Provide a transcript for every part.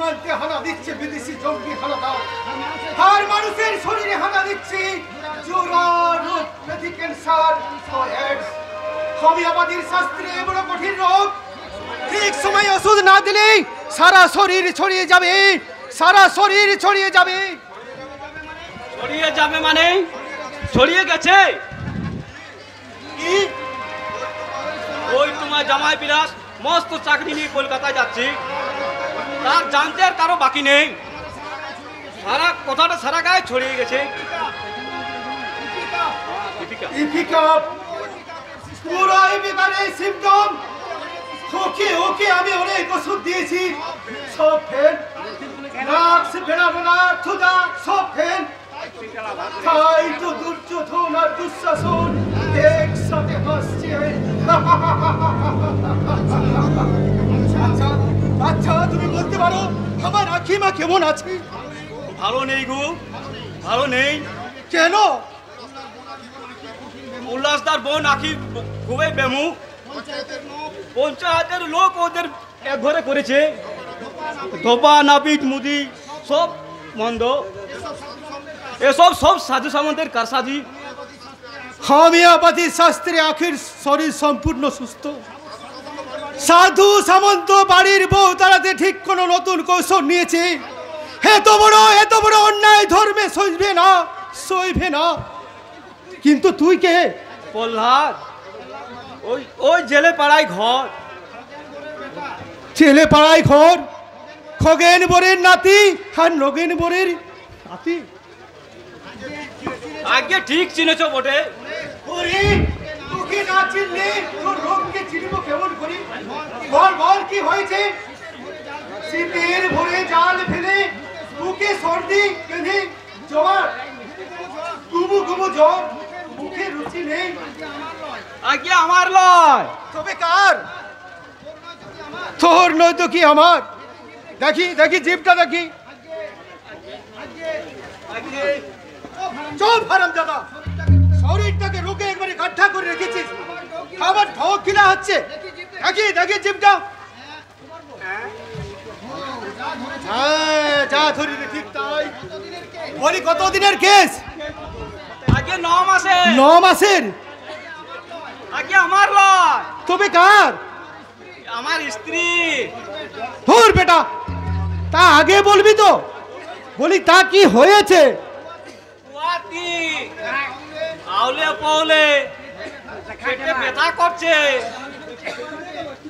সীমান্তে হানা দিচ্ছে বিদেশি জঙ্গি হানাদার, আর মানুষের শরীরে হানা দিচ্ছে জোড়া রোগ, ব্যাধি, ক্যান্সার ও এডস। হোমিওপ্যাথির শাস্ত্রে বড় কঠিন রোগ, ঠিক সময় ওষুধ না দিলে সারা শরীর ছড়িয়ে যাবে, সারা শরীর ছড়িয়ে যাবে। ছড়িয়ে যাবে মানে ছড়িয়ে গেছে। কি? ওই তোমার জামাই বিলাস মস্ত চাকরি নিয়ে কলকাতায় যাচ্ছে, তার জানতে আর কারো বাকি নেই। সারা কথাটা সারা গায়ে ছড়িয়ে গেছে। পুরো বিমানে সিম্পটম। ওকে ওকে আমি অনেক ওষুধ দিয়েছি, সব ফেল। নাক সে বেরানো না, থুদা সব ফেল। তাই তো দুর্যোধন আর দুঃশাসন একসাথে হাসছে। আচ্ছা আচ্ছা, তুমি বলতে পারো আমার আখিমা কেমন আছে? ভালো নেই গো, ভালো নেই। কেন? উল্লাসদার বোন আখি খুবই বেমু, পঞ্চায়েতের লোক ওদের এক ঘরে করেছে। ধোপা নাপিত মুদি সব মন্দ, এসব সব সাধু সামন্তের কারসাজি। হোমিওপ্যাথি শাস্ত্রে আখির শরীর সম্পূর্ণ সুস্থ। সাধু সামন্ত বাড়ির বউ তারাতে ঠিক কোনো নতুন কৌশল নিয়েছে। এত বড় অন্যায় ধর্মে সইবে না, সইবে না। কিন্তু তুই কে? প্রহ্লাদ, ওই ওই জেলে পাড়ায় ঘর। ছেলে পাড়ায় ঘর? খগেন বরের নাতি আর নগেন বরের নাতি? আগে ঠিক চিনেছ বটে। ওরে তোকে না চিনলে তোর রোগকে চিনব কেমন করি? বল বল কি হয়েছে? শীতের ভোরে জাল ফেলে বুকে সর্দি, কেঁদে জ্বর, গুবু গুবু জ্বর, মুখে রুচি নেই। আগে আমার লয়, তবে কার? তোর নয় তো কি আমার? দেখি দেখি জিভটা দেখি। চুপ হারামজাদা, শরীরটাকে রোগে একবারে গাঠা করে রেখেছিস, খাবার ঢোক কিনা হচ্ছে। দেখি দেখি জিভটা। হ্যাঁ যা ধরি রে, ঠিক তাই। বলি কতদিনের কেস? আগে 9 মাসের। 9 মাসের? আগে আমার লয়। তবে কার? আমার স্ত্রী। ধুর বেটা, তা আগে বলবি তো। বলি তা কি হয়েছে? পুয়াতি আউলে পাউলে পেটে ব্যথা করছে।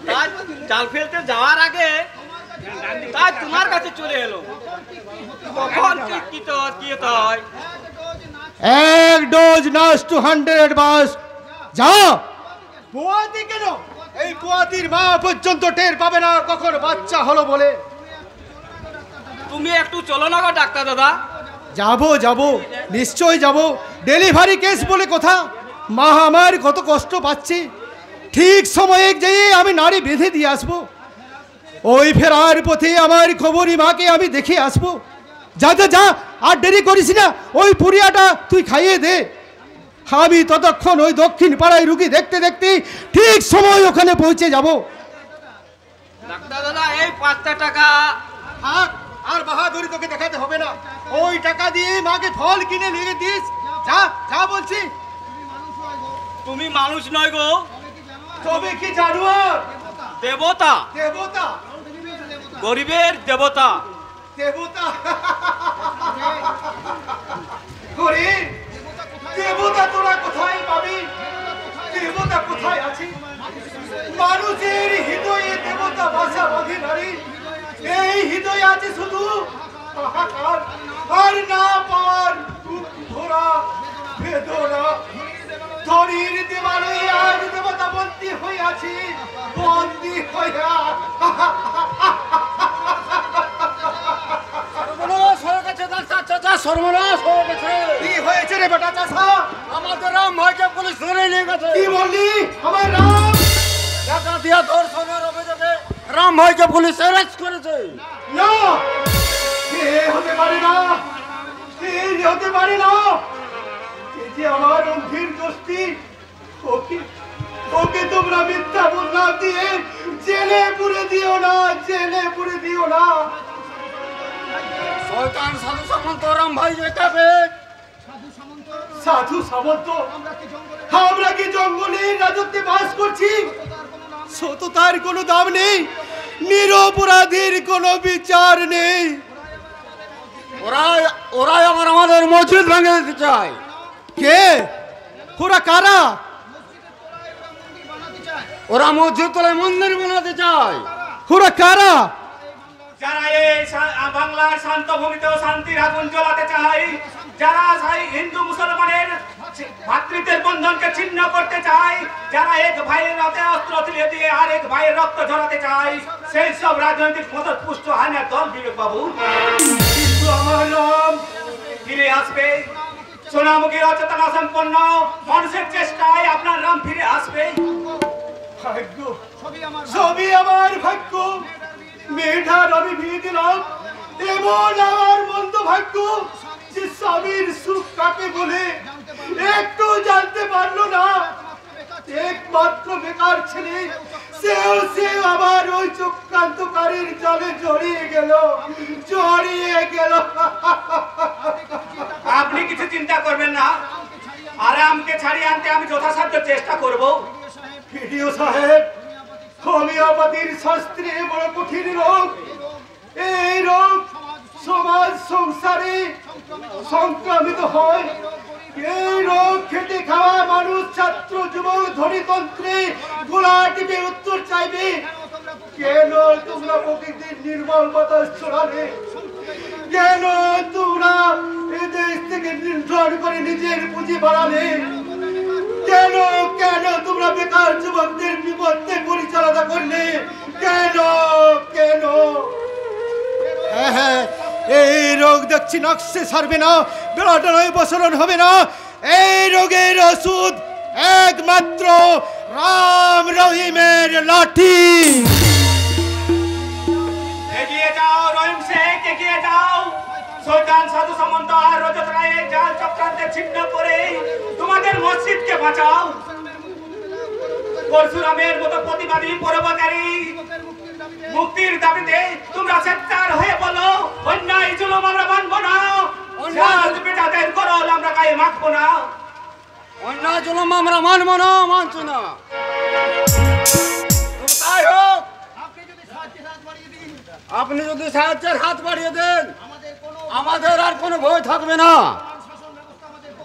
তাই জাল ফেলতে যাওয়ার আগে তাই তোমার কাছে চলে এলো। কখন কি হয়? 1 ডোজ নাস টু 100 বাস। যা। পোয়াতি কেন? এই পোয়াতির মা পর্যন্ত টের পাবে না কখন বাচ্চা হলো বলে। তুমি একটু চলো না গো ডাক্তার দাদা। যাব নিশ্চয় যাব। ডেলিভারি কেস বলে কথা। মা আমার কত কষ্ট পাচ্ছে। ঠিক সময়ে যেয়ে আমি নাড়ি বেঁধে দিয়ে আসবো। ওই ফেরার পথে আমার খবরই মাকে আমি দেখে আসবো। যা যা যা, আর দেরি করিস না। ওই পুরিয়াটা তুই খাইয়ে দে। আমি ততক্ষণ ওই দক্ষিণ পাড়ায় রুগী দেখতে দেখতে ঠিক সময় ওখানে পৌঁছে যাব। ডাক্তার দাদা, এই 5টা টাকা। আর বাহাদুরি তোকে দেখাতে হবে না। ওই টাকা দিয়ে মাকে ফল কিনে নিয়ে দিস। যা যা বলছি। তুমি মানুষ নয় গো, তবে কি জানোয়ার? দেবতা। দেবতা? গরিবের দেবতা। দেবতা? ওরে দেবতা তোরা কোথায় পাবি? দেবতা কোথায় আছে? মানুষের হৃদয়ে দেবতা বাসা বাঁধে নারী। এই হৃদয়ে আছে শুধু হাহাকার আর না পাওয়ার ধরা বেদনা। ধরির দেবালয়ে আজ দেবতা বন্দী হয়ে আছে, বন্দী হইয়া। সর্বনাশ হয়ে গেছে চাচা, সর্বনাশ হয়ে গেছে। কি হয়েছে রে বেটা চাষা? আমাদের রাম ভাইকে পুলিশ ধরে নিয়ে গেছে। কি বললি? আমার রাম? ডাকাতিয়া ধর্ষণের অভিযোগে রাম ভাইকে পুলিশ অ্যারেস্ট করেছে। না, এ হতে পারে না, এ হতে পারে না। এই যে আমার অন্ধীর দোস্তি, ওকে তোমরা মিথ্যা বদনাম দিয়ে জেলে পুরে দিও না, জেলে পুরে দিও না। শয়তান সাধু সামন্ত রাম ভাই যেতে সাধু সামন্ত, আমরা কি জঙ্গলের রাজত্বে বাস করছি? সততার কোনো দাম নেই, নিরপরাধীর কোনো বিচার নেই। ওরাই আমাদের মসজিদ ভেঙে দিতে চায়। কে? ওরা কারা? ওরা মসজিদ তলায় মন্দির বানাতে চায়। ওরা কারা? যারা এই বাংলার শান্ত ভূমিতেও শান্তির আগুন জ্বলাতে চায়, যারা হিন্দু মুসলমানের ভাতৃত্বের বন্ধনকে ছিন্ন করতে চায়, যারা এক ভাইয়ের হাতে অস্ত্র তুলে দিয়ে আর এক ভাইয়ের রক্ত ঝরাতে চায়, সেই সব রাজনৈতিক মদতপুষ্ট হানার দল বিবেক বাবু। কিন্তু আমার নাম ফিরে আসবে, সোনামুখী অচেতনা সম্পন্ন মানুষের চেষ্টায় আপনার নাম ফিরে আসবে। ভাগ্য, সবই আমার ভাগ্য। মেধার আমি বিয়ে দিলাম, এমন আমার মন্দ ভাগ্য যে স্বামীর সুখ কাকে বলে একটু জানতে পারলো না। একমাত্র বেকার ছেলে, সেও আবার ওই চক্রান্তকারীর জালে জড়িয়ে গেল। আপনি কিছু চিন্তা করবেন না, আরামকে ছাড়িয়ে আনতে আমি যথাসাধ্য চেষ্টা করব। ভিডিও সাহেব, হোমিওপ্যাথির শাস্ত্রে বড় কঠিন রোগ। এই রোগ সমাজ সংসারে সংক্রামিত হয়। এই রোগ খেটে খাওয়া মানুষ, ছাত্র যুবক ধনীতন্ত্রে গোলা টিপে উত্তর চাইবে। কেন তোমরা প্রকৃতির নির্মল বাতাস ছড়ালে? কেন তোমরা এ দেশ থেকে নির্ধারণ করে নিজের পুঁজি বাড়ালে? কেন কেন তোমরা বেকার যুবকদের বিপদে পরিচালনা করলে? কেন কেন? হ্যাঁ, এই রোগ দেখছি নকশে সারবে না, বেড়াটা নয় বসরণ হবে না। এই রোগের ওষুধ একমাত্র রাম রহিমের লাঠি। এগিয়ে যাও রহিম শেখ, এগিয়ে যাও। শয়তান সাধু সামন্ত আর রজত রায়ের জাল চক্রান্তে ছিন্ন করে তোমাদের মসজিদকে বাঁচাও। পরশুরামের মতো প্রতিবাদী পরবকারী মুক্তির দাবিতে তোমরা স্বেচ্ছার হয়ে বলো, অন্যায় জুলুম আমরা মানব না, অন্যায় বেটাদের করল আমরা গায়ে মাখবো না। অন্যায় জুলুম আমরা মানব না, মানছি না। তাই হোক, আপনি যদি সাহায্যের হাত বাড়িয়ে দেন, আমাদের আর কোনো ভয় থাকবে না।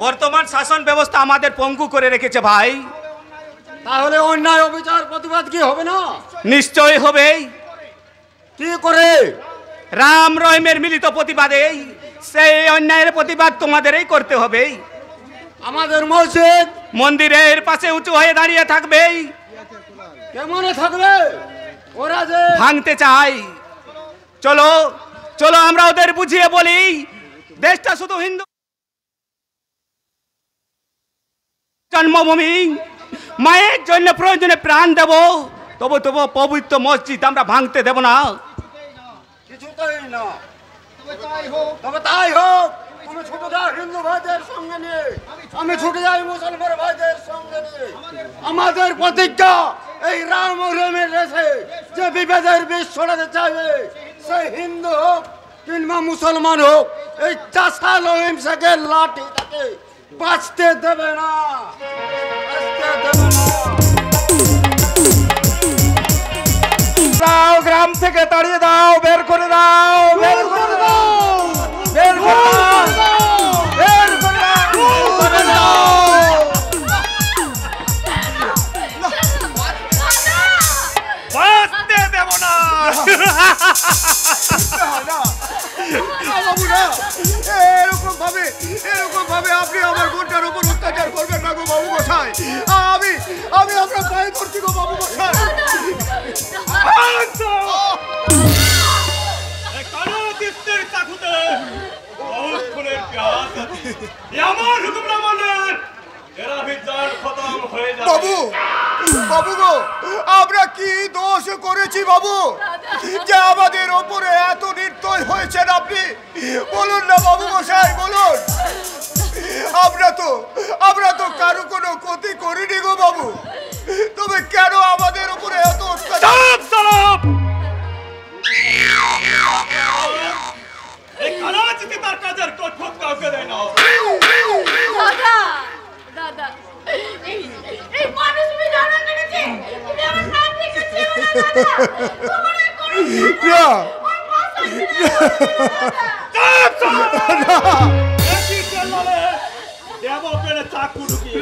বর্তমান শাসন ব্যবস্থা আমাদের পঙ্গু করে রেখেছে ভাই। তাহলে অন্যায় অবিচার প্রতিবাদ কি হবে না? নিশ্চয় হবে। কি করে? রাম রহিমের মিলিত প্রতিবাদে সেই অন্যায়ের প্রতিবাদ তোমাদেরই করতে হবে। আমাদের মসজিদ মন্দিরের পাশে উঁচু হয়ে দাঁড়িয়ে থাকবে। কেমনে থাকবে? ওরা যে ভাঙতে চাই। চলো চলো, আমরা ওদের বুঝিয়ে বলি, দেশটা শুধু হিন্দু জন্মভূমি, মায়ের জন্য প্রয়োজনে প্রাণ দেব, তবু পবিত্র মসজিদ আমরা ভাঙতে দেব না। কিছুতেই না। তবে তাই হোক, তুমি ছুটে যাও হিন্দু ভাইদের সঙ্গে নিয়ে, আমি ছুটে যাই মুসলমান ভাইদের সঙ্গে নিয়ে। আমাদের প্রতিজ্ঞা, এই রাম ও রহিমের দেশে যে বিভেদের বিষ ছড়াতে চাইবে, সে হিন্দু হোক কিংবা মুসলমান হোক, এই চাষা রহিম শেখের লাঠি তাকে বাঁচতে দেবে না, বাঁচতে দেবে না। গ্রাম থেকে তাড়িয়ে দাও, বের করে দাও, বের করে দাও, বের করে দাও, বের করে দাও। বাঁচতে দেব না। এরকম ভাবে আপনি আমার বোনটার উপর অত্যাচার করবেন না গো বাবু মশাই। আমি আপনার পায়ে ধরছি গো বাবু মশাই। বাবু বাবু গো, আমরা কি দোষ করেছি বাবু যে আমাদের ওপরে এত নির্দয় হয়েছেন আপনি? বলুন না বাবু মশাই, বলুন। আমরা তো কারো কোনো ক্ষতি করিনি গো বাবু, তবে কেন আমাদের উপরে এত অত্যাচার?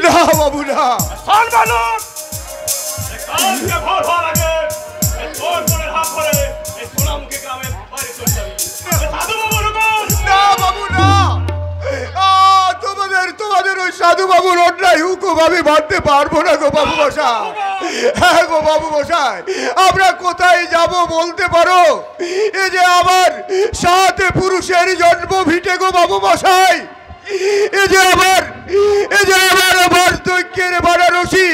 না বাবু না, তোমাদের ওই সাধু বাবুর অন্যায় হুকুম আমি মানতে পারবো না গো বাবু মশাই। হ্যাঁ গো বাবু মশাই, আমরা কোথায় যাব বলতে পারো? এ যে আমার 7 পুরুষের জন্ম ভিটে গো বাবু মশাই, এ যে আমার বার্ধক্যের বারাণসী,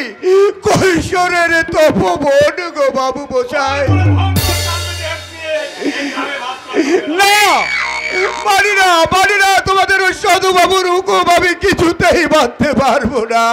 কৈশোরের তপবন গো বাবু মশাই। না মানি না, তোমাদের ওই সাধু বাবুর হুকুম আমি কিছুতেই মানতে পারবো না।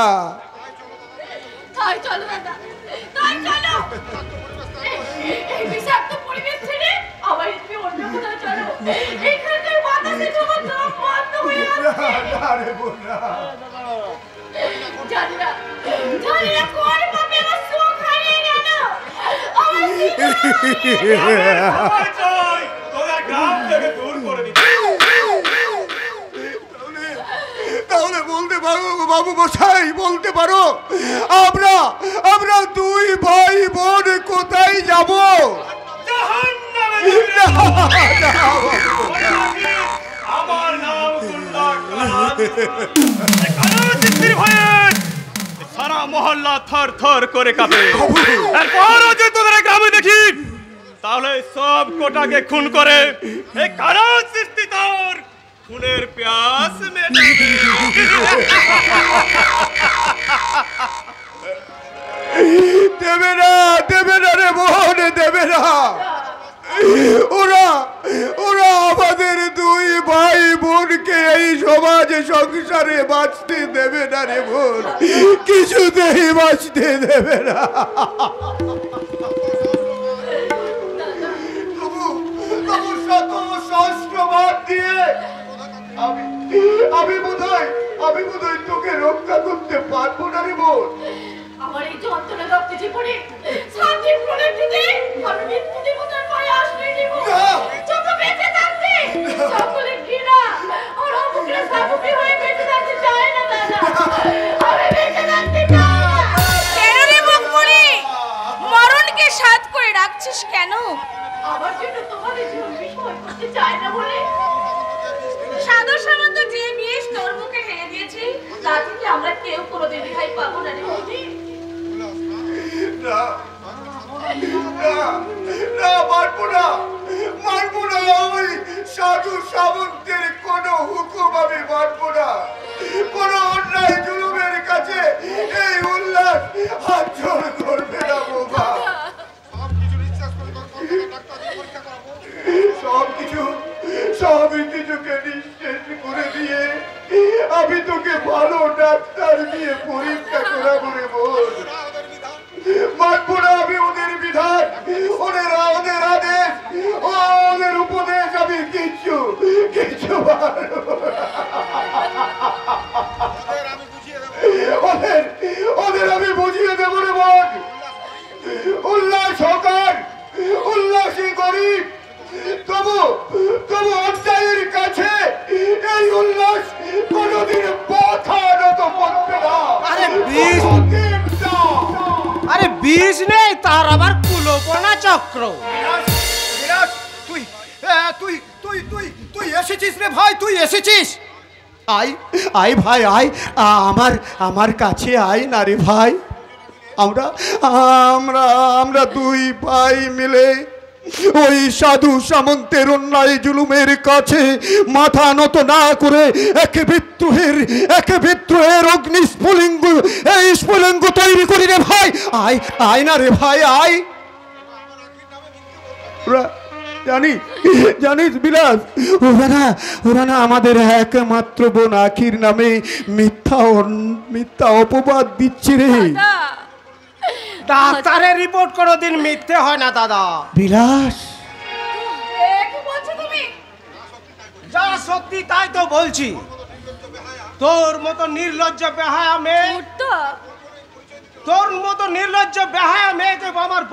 তাহলে বলতে পারো বাবু মশাই, বলতে পারো আমরা 2 ভাই বোন কোথায় যাব? আমার নাম সারা মহল্লা থর থর করে কাঁপে। এরপরও যে তোদের গ্রামে দেখি, তাহলে সব কোটাকে খুন করে এই কারণ সৃষ্টি তোর খুনের প্যাস মেটাবে। দেবে না রে বোন, দেবে না। ওরা আমাদের 2 ভাই বোনকে এই সমাজে সংসারে বাঁচতে দেবে না রে বোন, কিছুতেই বাঁচতে দেবে না। আমি বোধহয় তোকে রক্ষা করতে পারবো না রে বোন। আমার এই যন্ত্রণা রক্তে পড়ে শান্তি প্রণের দিতে আমি মৃত্যু দেবতার পায়ে আশ্রয় নিব। যত বেঁচে থাকতে সকলে ঘৃণা আর অবজ্ঞা সামগ্রী হয়ে বেঁচে থাকতে চায় না দাদা, আমি বেঁচে থাকতে চাই না। কেন রে মুখপুরি, মরণকে সাথ করে রাখছিস কেন? আমার জন্য তোমাদের জীবন বিস্ময় করতে চায় না বলে। সাধু সামন্ত যে বিষ তোর মুখে ঢেলে দিয়েছি, তা থেকে আমরা কেউ কোনোদিন রেহাই পাবো না রে বৌদি। মানবো না ওই সাধু সামন্তের কোনো হুকুম আমি মানবো না। কোনো অন্যায় জুলুমের কাছে এই উল্লাস হাত জোড় করবে না বাবা। সব কিছুকে নিঃশেষ করে দিয়ে আমি তোকে ভালো ডাক্তার দিয়ে পরীক্ষা করাবো রে বোন। মানবো না আমি ওদের বিধান, ওদের আদেশ, ওদের উপদেশ আমি কিচ্ছু ওদের আমি বুঝিয়ে দেবো রে বোন। উল্লাস হকার, উল্লাসী গরিব, তবু অন্যায়ের কাছে এই উল্লাস কোনদিন মাথা নত করবে না। আরে বীজ নেই, তার আবার কুলোপনা চক্র। তুই এসেছিস রে ভাই, তুই এসেছিস। আয় ভাই আয়, আমার কাছে আয় না রে ভাই। আমরা 2 ভাই মিলে ওই সাধু সামন্তের অন্যায় জুলুমের কাছে মাথা নত না করে একে বিদ্রোহের অগ্নি স্ফুলিঙ্গ তৈরি করি রে ভাই। আয় না রে ভাই আয়। জানিস বিলাস, ওরা না আমাদের একমাত্র বোন আখির নামে মিথ্যা অপবাদ দিচ্ছে রে। ডাক্তারের রিপোর্ট কোনোদিন মিথ্যে হয় না দাদা। বিলাস, কি বলছো তুমি? যা সত্যি তাই তো বলছি। তোর মতো নির্লজ্জ বেহায়া মেয়ে, তো তোর মতো নির্লজ্জ বেহায়া মেয়েকে আমার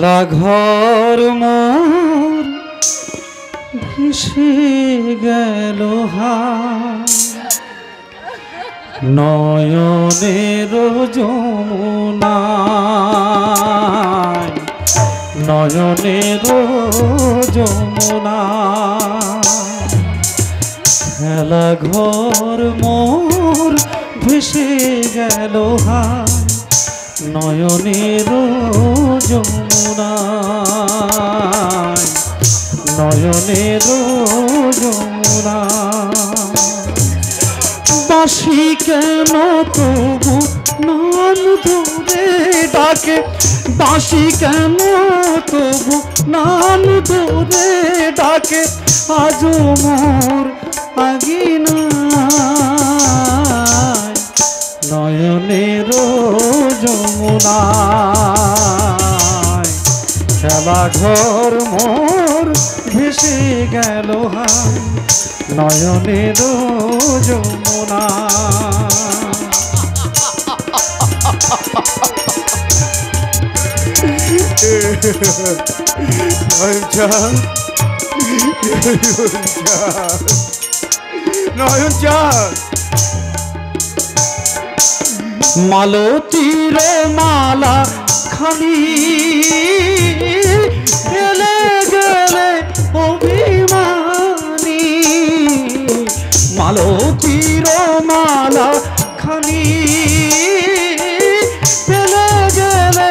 খেলা ঘর মোর ভেসে গেল নয়নের যমুনায় নয়নের যমুনায় খেলা ঘর মোর ভেসে গেল নয়নের যমুনায় নয়নের যমুনায় বাঁশি কেন তবু নাম ধরে ডাকে বাঁশি কেন তবু নাম ধরে ডাকে আজ মোর আগিনায় নয়নের যমুনায় খেলা ঘর মোর ভেসে গেল নয়নের যমুনা মালতীর মালা খালি ফেলে গেলে অভিমানী মালতীর মালা খালি ফেলে গেলে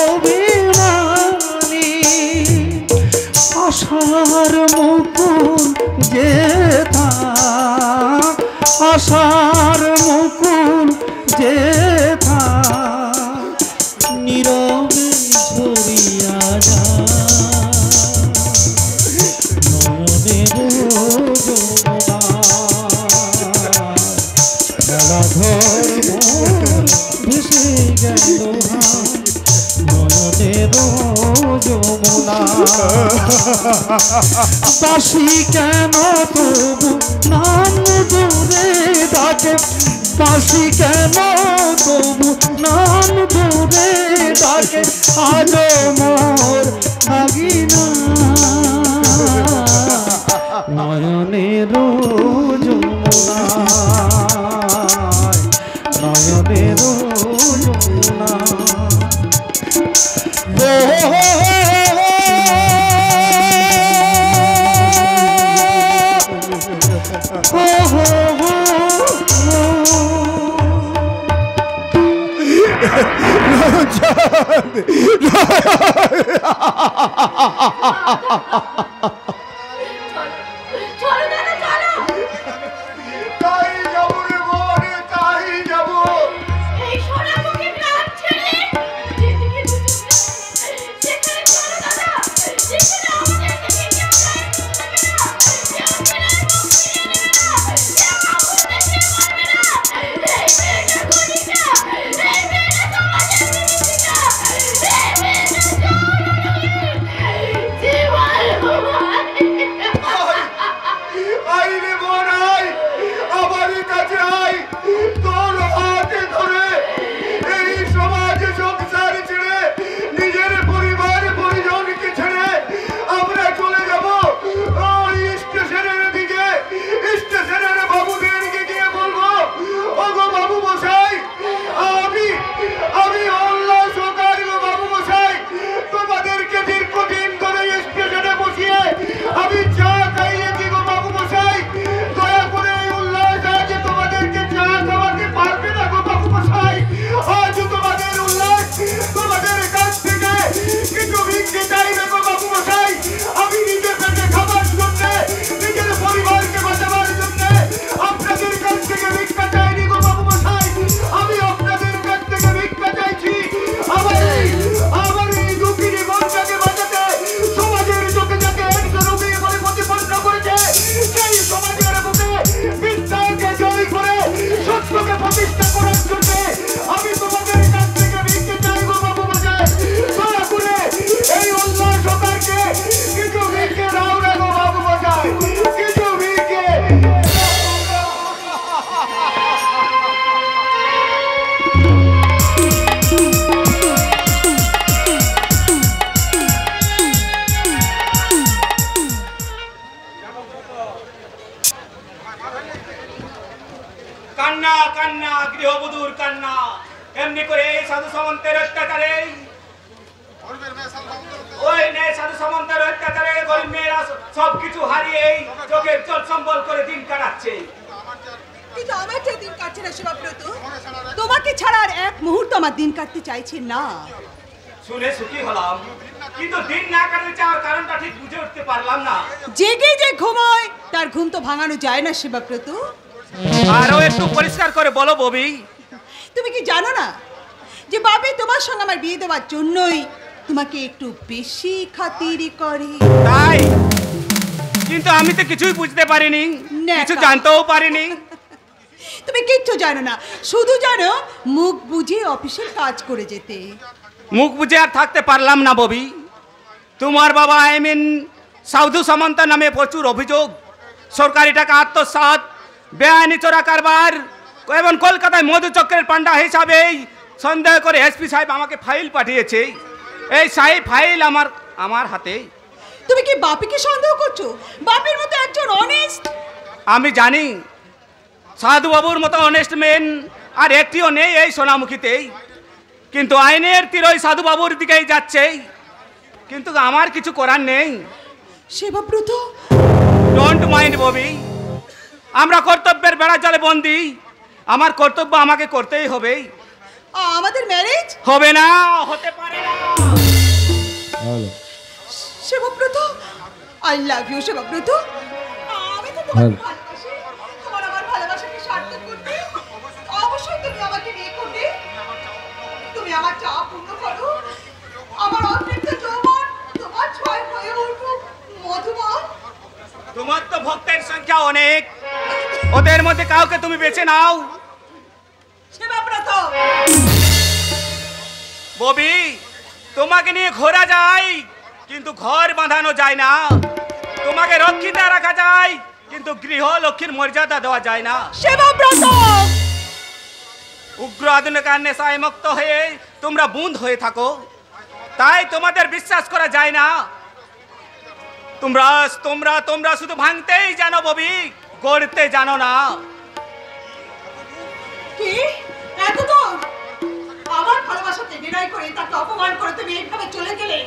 অভিমানী আশার মুকুল যেথা আশার মুকুল যেথা নীরবে ঝরিয়া যায় নয়নের যমুনা খেলা ঘর মোর ভেসে গেল নয়নের যমুনা বাঁশি কেন তবু নাম ধরে ডাকে বাঁশি কেন তবু নাম ধরে ডাকে আজ মোর আগিনা নয়নের যমুনা নয়নের যমুনা তাই যাবো রে মনে তাই যাবো কান্না কান্না গৃহবধূর কান্না। এমনি করে এই সাধু সামন্তের অত্যাচারে, ওই নেই সাধু সামন্তের অত্যাচারে গরিব মেয়েরা সবকিছু হারিয়ে চোখের জল সম্বল করে দিন কাটাচ্ছে। কিন্তু আমার যে দিন কাটছে না শিবব্রত, তোমাকে ছাড়া আর এক মুহূর্ত আমার দিন কাটতে চাইছে না। শুনে সুখী হলাম, কিন্তু দিন না কাটতে চাওয়ার কারণটা ঠিক বুঝে উঠতে পারলাম না। জেগে যে ঘুমায় তার ঘুম তো ভাঙানো যায় না শিবব্রত। আরো একটু পরিষ্কার করে বলো ববি। তুমি কি জানো না যে বাপি তোমার সঙ্গে আমার বিয়ে দেওয়ার জন্যই তোমাকে একটু বেশি খাতিরি করে? তাই? কিন্তু আমি তো কিছুই বুঝতে পারিনি, কিছু জানতেও পারিনি। তুমি কিচ্ছু জানো না, শুধু জানো মুখ বুঝে অফিসের কাজ করে যেতে। মুখ বুঝে আর থাকতে পারলাম না ববি। তোমার বাবা সাধু সামন্ত নামে প্রচুর অভিযোগ, সরকারি টাকা আত্মসাৎ, বেআইনি চোরা কারবার এবং কলকাতায় মধুচক্রের পান্ডা হিসাবে সন্দেহ করে এসপি সাহেব আমাকে ফাইল পাঠিয়েছে। এই ফাইল আমার হাতে। তুমি কি বাপিকে সন্দেহ করছো? বাপির মতো একজন অনেস্ট। আমি জানি সাধু বাবুর মতো অনেস্ট মেন আর একটিও নেই এই সোনামুখীতে, কিন্তু আইনের তীর ওই সাধু বাবুর দিকেই যাচ্ছে। কিন্তু আমার কিছু করার নেই। শিবব্রত, ডোন্ট মাইন্ড ববি, আমরা কর্তব্যের বেড়া জালে বন্দি। আমার কর্তব্য আমাকে করতেই হবে। আমাদের ম্যারেজ হবে না, হতে পারে না। Shibabrata, I love you Shibabrata. আমি তো তোমাকে ভালোবাসি। তোমার আমার ভালোবাসাকে সার্থক করতে অবশ্যই তুমি আমাকে বিয়ে করবে। তুমি আমার চাওয়া পূর্ণ করো। আমার অতৃপ্ত যৌবন তোমার ছয় হয়ে উঠুক মধুময়। তোমার তো ভক্তের সংখ্যা অনেক, ওদের মধ্যে কাউকে তুমি বেছে নাও। শিবব্রত, ববি, তোমাকে নিয়ে ঘোরা যায় কিন্তু ঘর বাঁধানো যায় না। তোমাকে রক্ষিতা রাখা যায় কিন্তু গৃহ লক্ষ্মীর মর্যাদা দেওয়া যায় না। শিবব্রত, উগ্র আধুনিকার নেশায় মুক্ত হয়ে তোমরা বুঁদ হয়ে থাকো, তাই তোমাদের বিশ্বাস করা যায় না। তোমরা তোমরা তোমরা শুধু ভাঙতেই জানো ববি, গড়তে জানো না। কি এত তো আমার ভালোবাসাতে বিনয় করে তাকে অপমান করে তুমি এইভাবে চলে গেলে।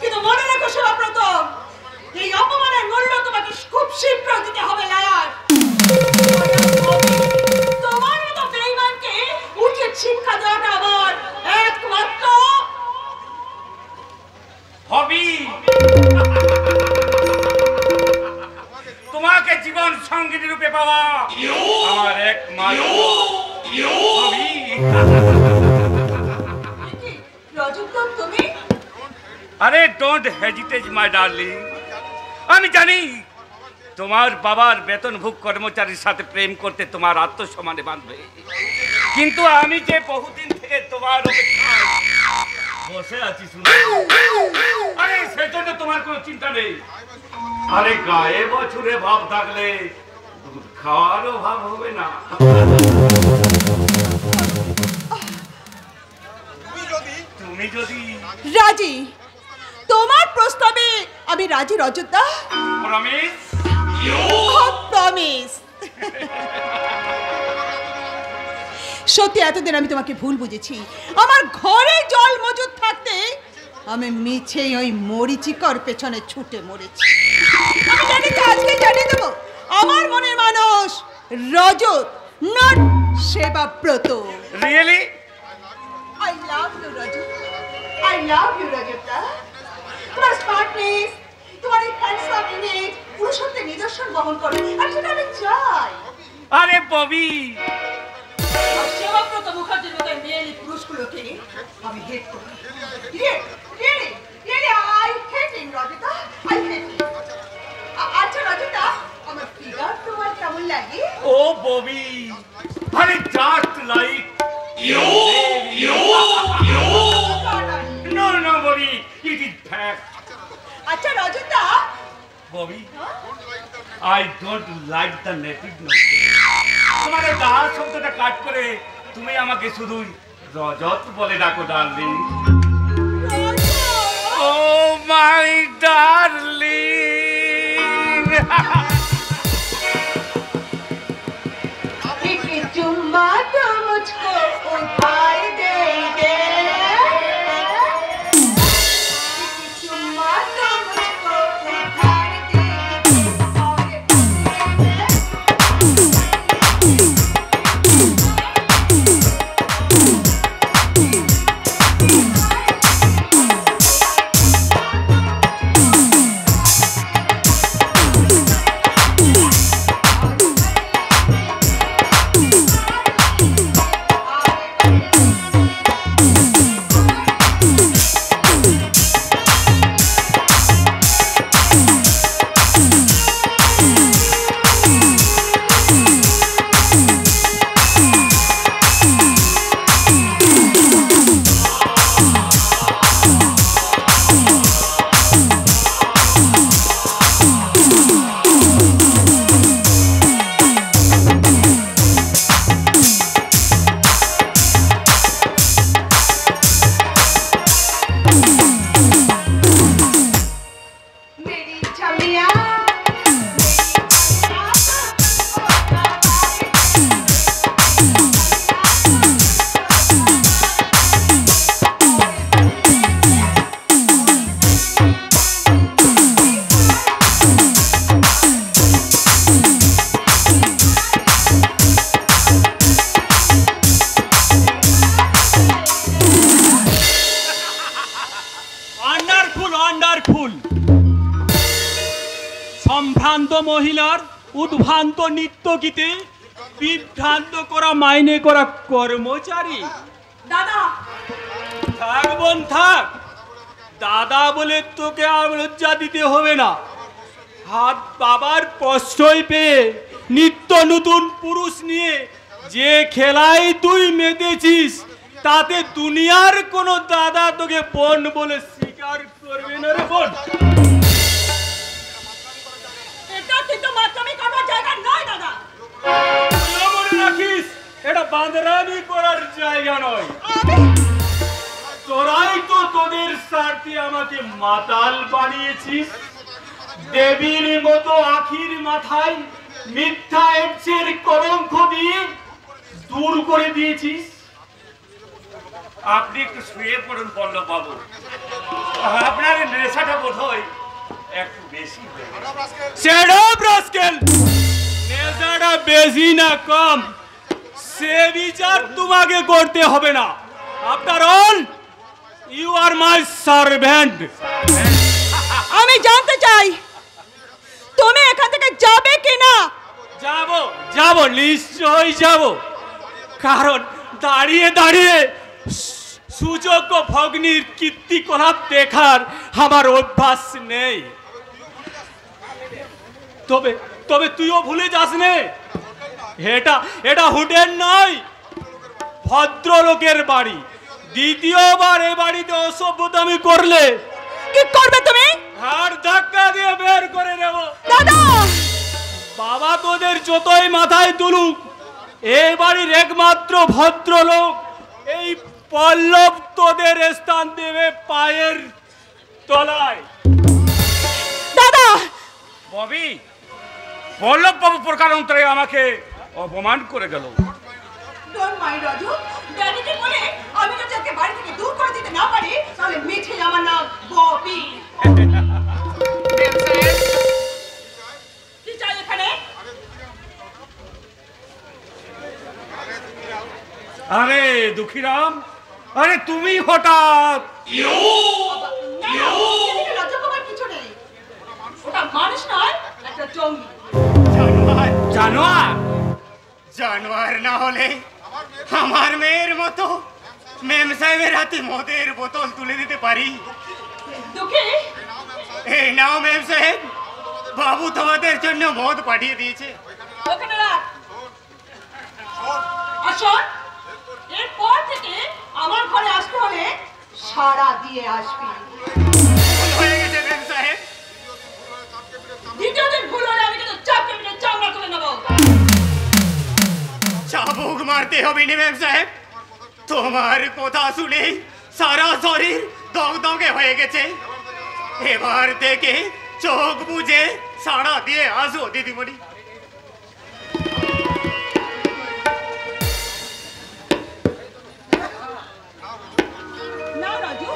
কিন্তু মনে রেখো শিবব্রত, এই অপমানের মূল্য তোমাকে খুব শীঘ্র দিতে হবে। লায়ার, তোমার মতো বেঈমানকে উচিত শিক্ষা দেওয়াটা আমার একমাত্র হবি। তোমাকে জীবন সঙ্গী রূপে পাওয়া আমার একমাত্র হবি। রজতদা, তুমি? আরে ডোন্ট হেজিটেট মাই ডার্লিং। আমি জানি তোমার বাবার বেতনভোগ কর্মচারীর সাথে প্রেম করতে তোমার আত্মসম্মানে বাঁধবে, কিন্তু আমি যে বহুদিন থেকে তোমার অপেক্ষায় বসে আছি শুনে, আরে সেজন্য তোমার কোনো চিন্তা নেই। আরে গায়ে বছরে ভাব থাকলে দুধ খাওয়ারও ভাব হবে না। তুমি যদি রাজি, তোমার প্রস্তাবে আমি রাজি রজতদা। প্রমিস? প্রমিস। সত্যি এতদিন আমি তোমাকে ভুল বুঝেছি। আমার ঘরে জল মজুদ থাকতে আমি মিছে ওই মরিচিকার পেছনে ছুটে মরেছি। আমি জানি তো, আজকে জানিয়ে দেবো, আমার মনের মানুষ Rajat, not Shibabrata. Really? I love you, Raju. I love you, Rajata. তোমার স্মার্টনেস, তোমার এই হ্যান্ডসাম ইমেজ পুরুষত্বের নিদর্শন বহন করে, আর সেটা আমি চাই। আরে ববি, শিবব্রত মুখার্জির মতো মেয়েলি পুরুষগুলোকে আমি হেট করি। I hate him, Rajata. I hate him. আচ্ছা Rajata, আমার ফিগার তোমার কেমন লাগে? ও ববি, আরে just like you. No, no, Bobby, it is fact. আচ্ছা Rajata, Bobby, I don't like the native name. তোমার এই দাস শব্দটা কাট করে তুমি আমাকে শুধু রজত বলে ডাকো ডার্লিং। Oh my darling. চূড়ান্ত নৃত্যগীতে বিভ্রান্ত করা মাইনে করা কর্মচারী। দাদা থাক বোন থাক, দাদা বলে তোকে আর লজ্জা দিতে হবে না। হাত বাবার প্রশ্রয় পেয়ে নিত্য নতুন পুরুষ নিয়ে যে খেলায় তুই মেতেছিস, তাতে দুনিয়ার কোনো দাদা তোকে বোন বলে স্বীকার করবে না রে বোন। এটা কিন্তু মাতলামি করবার জায়গা নয় দাদা। তুইও মনে রাখিস, এটা বাঁদরামি করার জায়গা নয়। তোরাই তো তোদের স্বার্থে আমাকে মাতাল বানিয়েছিস। দেবীর মতো আখির মাথায় মিথ্যা এডসের কলঙ্ক দিয়ে দূর করে দিয়েছিস। আপনি একটু শুয়ে পড়ুন পল্লব বাবু, আপনার নেশাটা বোধ হয় একটু বেশি হয়ে গেছে। নেশাটা বেশি না কম সে বিচার তোমাকে করতে হবে না। After all you are my servant. আমি জানতে চাই তুমি এখান থেকে যাবে কিনা? যাব নিশ্চয়ই যাব, কারণ দাঁড়িয়ে দাঁড়িয়ে সুযোগ্য ভগ্নির কীর্তিকলাপ দেখার আমার অভ্যাস নেই। তবে তবে তুইও ভুলে যাস নে, এটা হোটেল নয়, ভদ্রলোকের বাড়ি। দ্বিতীয়বার এ বাড়িতে অসভ্যতামি করলে কি করবে তুমি? হাড় ধাক্কা দিয়ে বের করে নেব। দাদা বাবা তোদের যতই মাথায় তুলুক, এই বাড়ির একমাত্র ভদ্রলোক এই পল্লব তোদের স্থান দেবে পায়ের তলায়। দাদা ববি, পল্লব বাবু প্রকারান্তরে আমাকে অপমান করে গেল। ডোন্ট মাইন্ড রাজু, ড্যাডিকে বলে আমি যদি ওকে বাড়ি থেকে দূর করে দিতে না পারি, তাহলে মিঠে আমার নাম ববি। কি চাই এখানে? আরে দুঃখীরাম, আরে তুমি হঠাৎ লজ্জা পাবার কিছু নেই, ওটা মানুষ নয়, একটা জঙ্গি। জানোয়ার? জানোয়ার না হলে আমার মেয়ের মতো মেম সাহেবের হাতে মদের বোতল তুলে দিতে পারি। দুঃখী এই নাও মেম সাহেব, বাবু তোমাদের জন্য মদ পাঠিয়ে দিয়েছে। ওখানে রাখ। আসুন, এরপর থেকে আমার ঘরে আসতে হলে সাড়া দিয়ে আসবি। হয়ে গেছে মেম সাহেব। দ্বিতীয় দিন ভুল হলে আমি কিন্তু চাপকে মিলে চামড়া তুলে নেবো। চাবুক মারতে হবে নি মেম সাহেব, তোমার কথা শুনে সারা শরীর দগদগে হয়ে গেছে। এবার থেকে চোখ বুঝে সাড়া দিয়ে আসো দিদিমণি। না রাজু,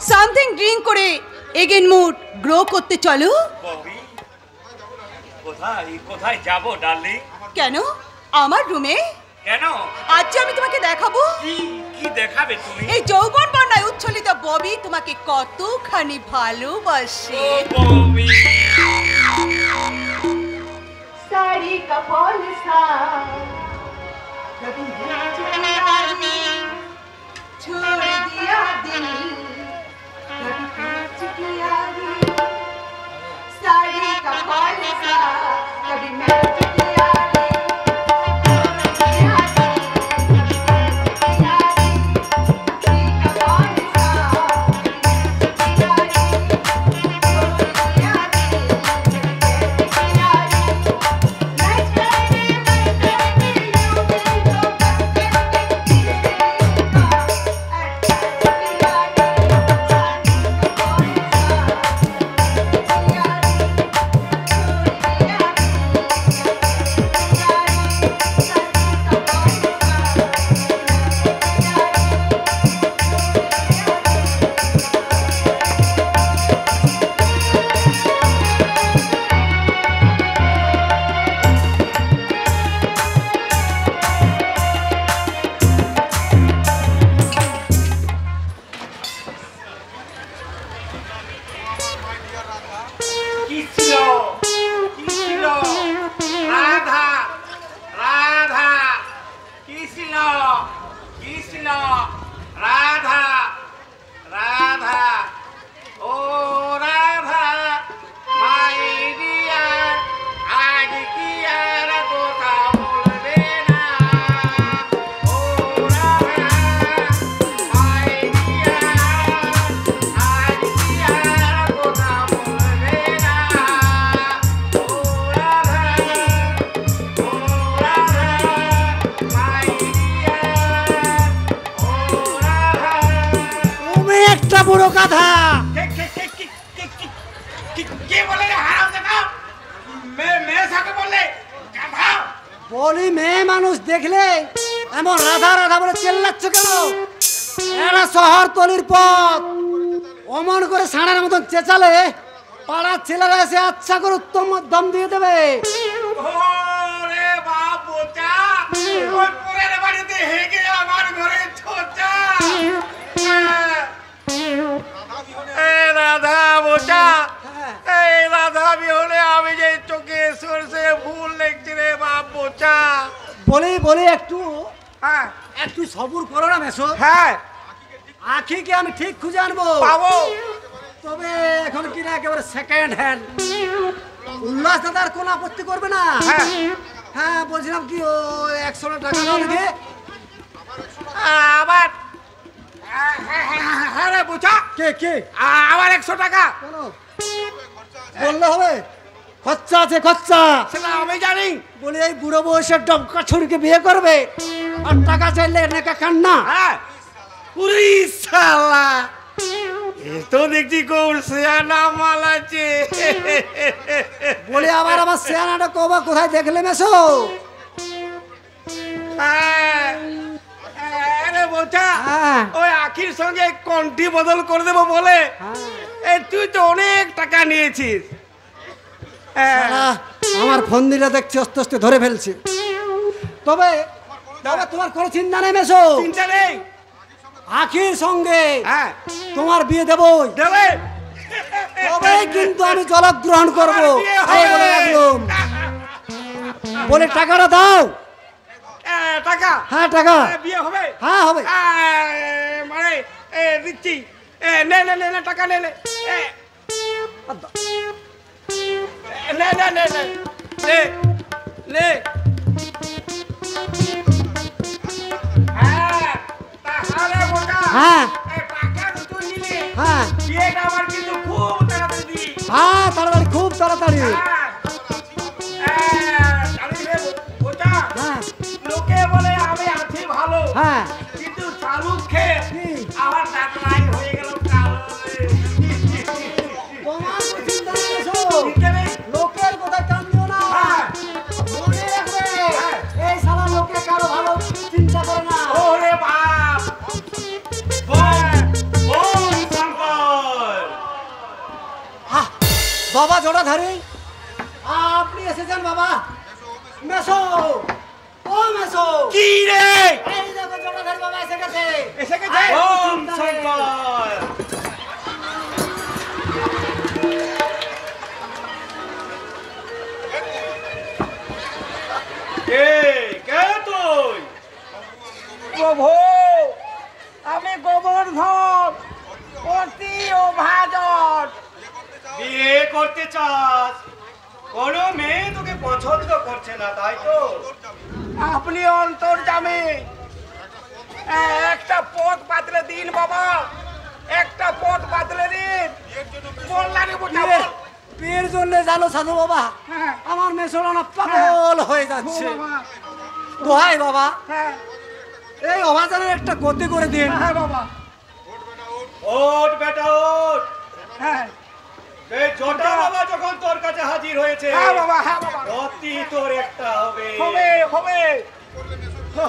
সামথিং ড্রিঙ্ক করে এগেন মুড গ্রো করতে চলো। কোথায় কোথায় যাবো ডার্লিং? কেন? আমার রুমে। কেন? আজ আমি তোমাকে দেখাবো। কি দেখাবে তুমি? এই যৌবন বন্যায় উচ্ছ্বলিত ববি তোমাকে কতখানি ভালোবাসে। ববি साड़ी का फॉल सा कभी छोड़ दिया दिल, कभी पूछ किया दिल। साड़ी का फॉल सा कभी मैच किया दिल, গাধা। কি বলে রে হারামজাদা? মেয়ে সাকে বললে গাধা? বলি মেয়ে মানুষ দেখলে এমন রাধা রাধা বলে চেল্লাচ্ছ কেন? এরা শহরতলির পথ, অমন করে ষাঁড়ের মতন চেঁচালে পাড়ার ছেলেরা এসে আচ্ছা করে উত্তম দম দিয়ে দেবে। ওরে বাপ বোচা, ওই পরের বাড়িতে হেগে আমার ঘরে ছোচা। এই রাধা বোচা, এই রাধা বিহলে আমি যে চোখে সরষে ভুল দেখছি রে বাপ বোচা। বলি একটু হ্যাঁ একটু সবুর করো না মেসো। হ্যাঁ আখিকে আমি ঠিক খুঁজে আনবো, পাবো। তবে এখন কিনা একেবারে সেকেন্ড হ্যান্ড। উল্লাস দাদার কোনো আপত্তি করবে না? হ্যাঁ বলছিলাম কি ও 100 টাকা দাও দেখে। আবার হ্যাঁ রে বোচা, কে আবার 100 টাকা কেন বললে হবে? খরচা আছে খরচা। সেটা আমি জানি। বলি এই বুড়ো বয়সের ডবকা ছুরিকে বিয়ে করবে আর টাকা চাইলে নেকা কান্না। হ্যাঁ পুরি শালা, এ তো দেখছি কোন সিয়ানা মাল আছে। বলি আবার আমার সিয়ানাটা কবা কোথায় দেখলে মেসো? আরে বোঝা, হ্যাঁ ওই আখির সঙ্গে কণ্ঠি বদল করে দেবো বলে তুই তো অনেক টাকা নিয়েছিস। শালা, আমার ফন্দিটা দেখছি আস্তে আস্তে ধরে ফেলছে। তবে তোমার কোনো চিন্তা নেই মেসো। চিন্তা নেই, আখির সঙ্গে হ্যাঁ তোমার বিয়ে দেবো। দেবে তবে কিন্তু আমি জলগ্রহণ করবো এই বলে রাখলাম। বলে টাকাটা দাও। টাকা? হ্যাঁ টাকা। বিয়ে হবে? হ্যাঁ হবে। মানে দিচ্ছি, নে নে নে নে টাকা নে নে নে নে নে নে নে নে। হ্যাঁ তাহলে মোটা, হ্যাঁ টাকা তুই নিলি, হ্যাঁ বিয়েটা আমার কিন্তু খুব তাড়াতাড়ি দিবি। হ্যাঁ তাড়াতাড়ি, খুব তাড়াতাড়ি। হ্যাঁ লোকে বলে আমি আছি ভালো, হ্যাঁ কিন্তু চালু খেয়ে আমার দাঁত লাই হয়ে গেল কালো রে। তোমার কোনো চিন্তা নেই মেসো। চিন্তা নেই? লোকের কথায় কান দিও না। মনে রাখবে এই শালা লোকে কারো ভালো চিন্তা করে না। ওরে বাপ, ওম শঙ্কর। বাবা জোড়াধারী, আপনি এসেছেন বাবা। মেসো, ও মেসো। কি রে? এই দেখো জোড়াধারী বাবা এসে গেছে। এসে গেছে? ওম শঙ্কর। কে তুই? প্রভু, আমি গোবর্ধন, অতি ও ভাজন। বিয়ে করতে চাস? কোনো মেয়ে তোকে পছন্দ করছে না, তাই তো? আপনি অন্তর্যামী, একটা পথ বাতলে দিন বাবা, একটা পথ বাতলে দিন। বললানি বোঝা বল। বিয়ের জন্য জানো সাধু বাবা, হ্যাঁ। আমার মেসোরা না পাগল হয়ে যাচ্ছে। দোহাই বাবা, হ্যাঁ এই অভাজনের একটা গতি করে দিন। হ্যাঁ বাবা, ওঠ বেটা ওঠ। হ্যাঁ এই জটা বাবা যখন তোর কাছে হাজির হয়েছে, হ্যাঁ বাবা, হ্যাঁ বাবা, অতি তোর একটা হবে। হবে হবে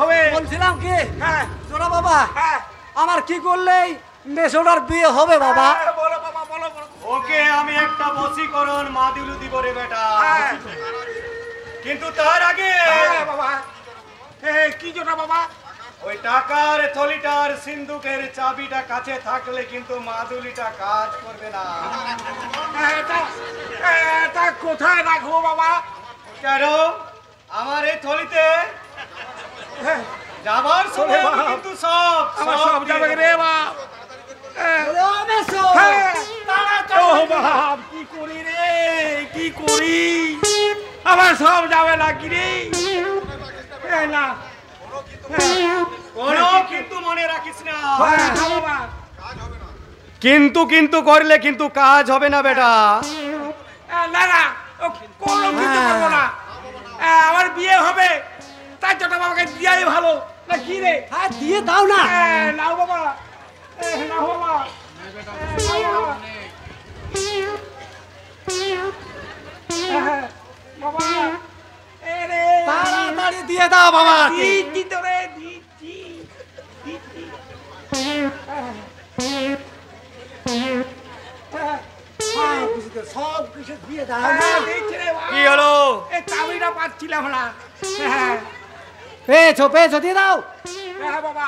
হবে। বলছিলাম কি হ্যাঁ জোড়া বাবা, হ্যাঁ আমার কি করলেই মেসোটার বিয়ে হবে বাবা? হ্যাঁ, বলো বাবা, বলো বলো। ওকে আমি একটা বশীকরণ মাদুলু দিব রে বেটা। হ্যাঁ কিন্তু তার আগে হ্যাঁ বাবা, কি জোটা বাবা? ওই টাকার থলিটার সিন্ধুকের চাবিটা কাছে থাকলে কিন্তু মাদুলিটা কাজ করবে না। এটা কোথায় রাখবো বাবা? কেন? আমার এই থলিতে যাবার সময় আমি কিন্তু সব আমার সব যাবে রে বাপ। বলে, ও মেসো, হ্যাঁ। তাড়াতাড়ি ও বাপ, কি করি রে, কি করি? আমার সব যাবে না কি রে? না কোনো কিন্তু মনে রাখিস না। হ্যাঁ বাবা, কিন্তু কিন্তু করলে কিন্তু কাজ হবে না বেটা। না না, কোনো কিছু করবো না। আমার বিয়ে হবে, তার জন্য বাবাকে দিয়াই ভালো না কি রে? হ্যাঁ দিয়ে দাও না। নাও বাবা, নাও বাবা। বাবা এরে তাড়াতাড়ি দিয়ে দাও বাবা দিচ্ছি তো রে দিচ্ছি সব কিছু দিয়ে দাও দিচ্ছি রে বাবা। কি হলো? এই চাবিটা পাচ্ছিলাম না। পেয়েছো পেয়েছো দিয়ে দাও হ্যাঁ বাবা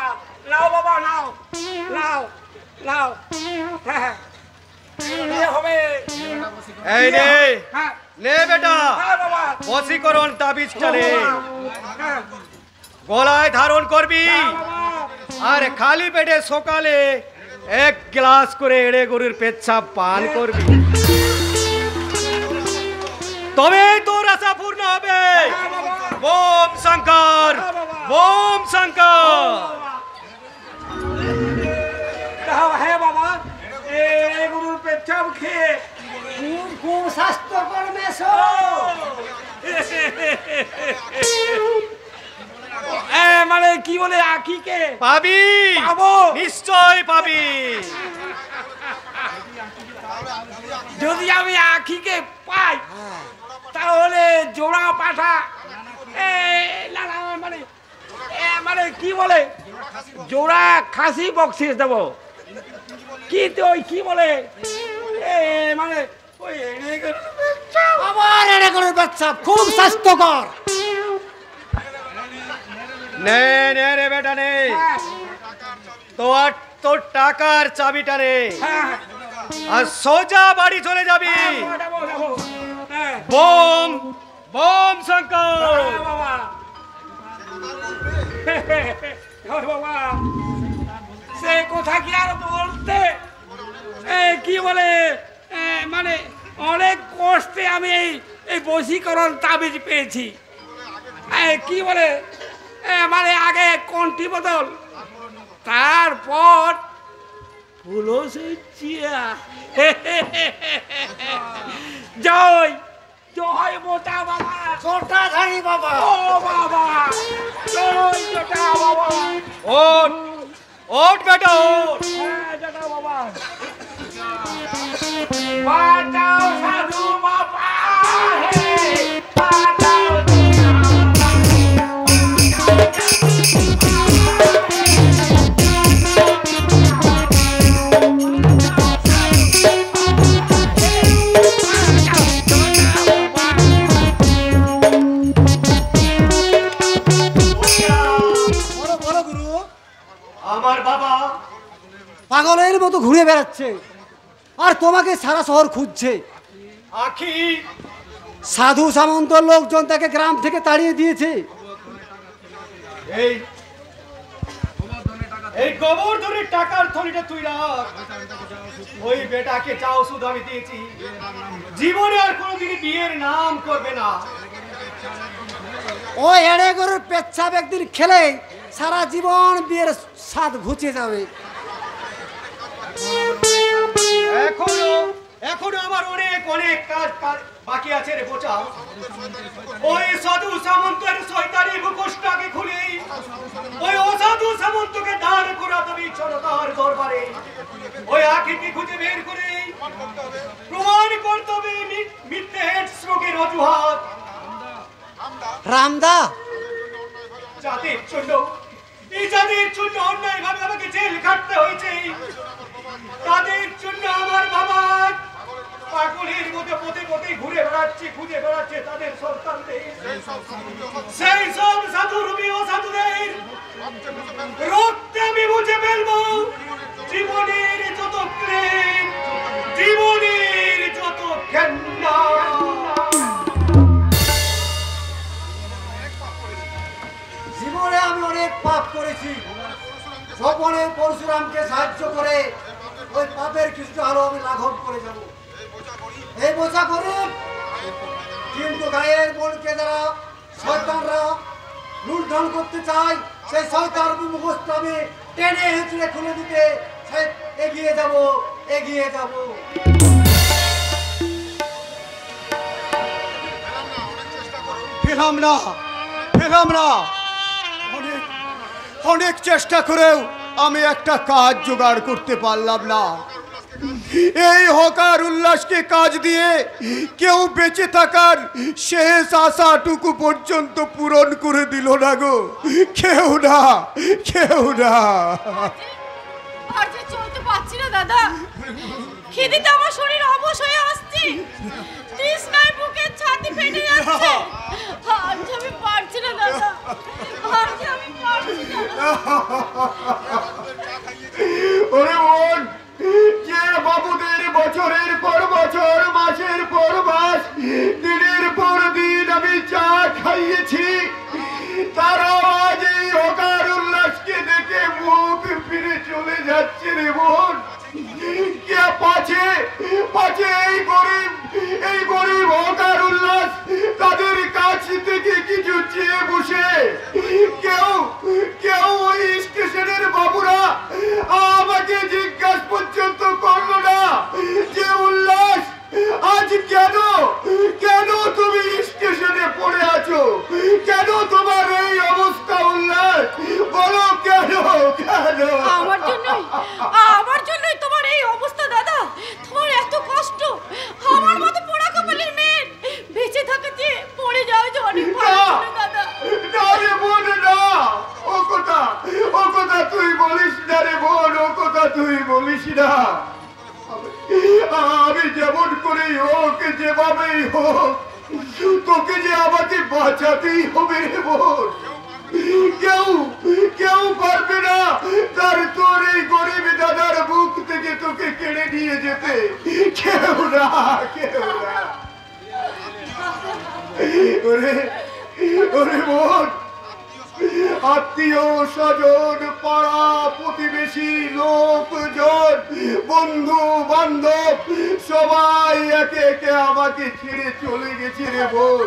নাও বাবা নাও নাও নাও হ্যাঁ দিয়ে হবে এই নে হ্যাঁ নে বেটা, হ্যাঁ বাবা বশীকরণ তাবিজটা নে, হ্যাঁ গলায় ধারণ করবি বাবা আর খালি পেটে সকালে 1 গ্লাস করে এড়ে গরুর পেচ্ছাপ পান করবি, তবেই তোর আশা পূর্ণ হবে। ওম শঙ্কর, ওম শঙ্কর। হ্যাঁ বাবা এই গরুর পেচ্ছাপ খেয়ে খুব খুব স্বাস্থ্যকর মেশো মানে কি বলে আখিকে পাবি, পাবো। নিশ্চয় পাবি। যদি আমি আখিকে পাই তাহলে জোড়া পাঠা মানে মানে কি বলে জোড়া খাসি বকশিস দেব, কিন্তু ওই কি বলে মানে ওই আবার এড়ে করে বাচ্চা খুব স্বাস্থ্যকর নে নে রে বেটা নে, তোর টাকার চাবিটা রে, আর সোজা বাড়ি চলে যাবি। Bomb bomb Shankar. বাবা সে কথা কি আর বলতে, কি বলে মানে অনেক কষ্টে আমি এই বশীকরণ তাবিজ পেয়েছি। কি বলে মানে আগে কন্টি বদল, তারপর জয় জয় মোটা বাবা, ছোটা ধারি বাবা ও বাবা জয় জটা বাবা, ওঠ ওঠ বেটা ওঠ। হ্যাঁ জটা বাবা, বাঁচাও সাধু বাবা, হে বাঁচাও আমার বাবা পাগলের মতো ঘুরে বেড়াচ্ছে আর তোমাকে সারা শহর খুঁজছে। আখি সাধু সামন্ত লোকজন তাকে গ্রাম থেকে তাড়িয়ে দিয়েছে। এই এই গোবর্ধনের টাকার থলিটা তুই রাখ, ওই বেটাকে যা ওষুধ আমি দিয়েছি জীবনে আর কোনোদিনই বিয়ের নাম করবে না। ও এড়ে গরুর পেচ্ছাপ একদিন খেলে সারা জীবন বিয়ের স্বাদ ঘুচে যাবে। এখনো এখনো আমার অনেক অনেক কাজ বাকি আছে রে বোঝা। ওই সাধু সামন্তের শয়তানি মুখোশটাকে খুলে ওই অসাধু সামন্তকে দাঁড় করাতে হবে জনতার দরবারে। ওই আখিকে খুঁজে বের করে প্রমাণ করতে হবে মিথ্যে হেড স্ট্রোকের অজুহাত। রামদা যাদের জন্য এই যাদের জন্য অন্যায় ভাবে আমাকে জেল কাটতে হয়েছে, তাদের জন্য আমার বাবা পাগলের মতো পথে পথে ঘুরে বেড়াচ্ছে, খুঁজে বেড়াচ্ছে তাদের সন্তানদের। সেই সব সাধু রূপী অসাধুদের রক্তে আমি বুঝে ফেলবো জীবনের যত ক্লেম, জীবনের যত ঘেন্না। জীবনে আমি অনেক পাপ করেছি, গোপনে পরশুরামকে সাহায্য করে ওই পাপের কিছুটা হলো আমি লাঘব করে যাব। এই বোঝা করুন, কিন্তু গায়ের বনকে যারা শয়তানরা লুণ্ঠন করতে চায় সেই শয়তান মুখোশটা আমি টেনে হেঁচড়ে খুলে দিতে এগিয়ে যাব, এগিয়ে যাব। পেলাম না, পেলাম না। অনেক অনেক চেষ্টা করেও আমি একটা কাজ জোগাড় করতে পারলাম না। এই হকার উল্লাসকে কাজ দিয়ে কেউ বেঁচে থাকার শেষ আশাটুকু পর্যন্ত পূরণ করে দিল না গো, কেউ না, কেউ না। আর যে চলতে পারছি না দাদা, খিদেতে আমার শরীর অবশ হয়ে আসছে, তৃষ্ণায় বুকের ছাতি ফেটে যাচ্ছে। আর যে আমি পারছি না দাদা, আর যে আমি পারছি না। ওরে বোন, যে বাবুদের বছরের পর বছর, মাসের পর মাস, দিনের পর দিন আমি চা খাইয়েছি, তারাও আজ এই হকার উল্লাসকে দেখে মুখ ফিরে চলে যাচ্ছে রে বোন। কে পাছে পাছে এই গরিব হকার উল্লাস তাদের কাছ থেকে কিছু চেয়ে বসে, কেউ ওই স্টেশনের বাবুরা আমাকে জিজ্ঞাসা পর্যন্ত করলো না যে উল্লাস আজ কেন তুমি স্টেশনে পড়ে আছো, কেন তোমার এই অবস্থা উল্লাস, বলো কেন? আমার জন্যই তোমার এই অবস্থা দাদা, তোমার এত কষ্ট। আমার মতো পোড়া কপালের মেয়ে বেঁচে থাকতে পড়ে যাও যে অনেক ভালো দাদা। না রে বোন, না, ও কথা তুই বলিস না রে বোন, ও কথা তুই বলিস না। আমি যেমন করেই হোক, যেভাবেই হোক, তোকে যে আমাকে বাঁচাতেই হবে রে বোন। কেউ পারবে না তার তোর এই গরিব দাদার বুক থেকে তোকে কেড়ে নিয়ে যেতে, কেউ না, কেউ না। ওরে বোন, আত্মীয় স্বজন, পাড়া প্রতিবেশী, লোকজন, বন্ধু বান্ধব সবাই একে একে আমাকে ছেড়ে চলে গেছে রে বোন।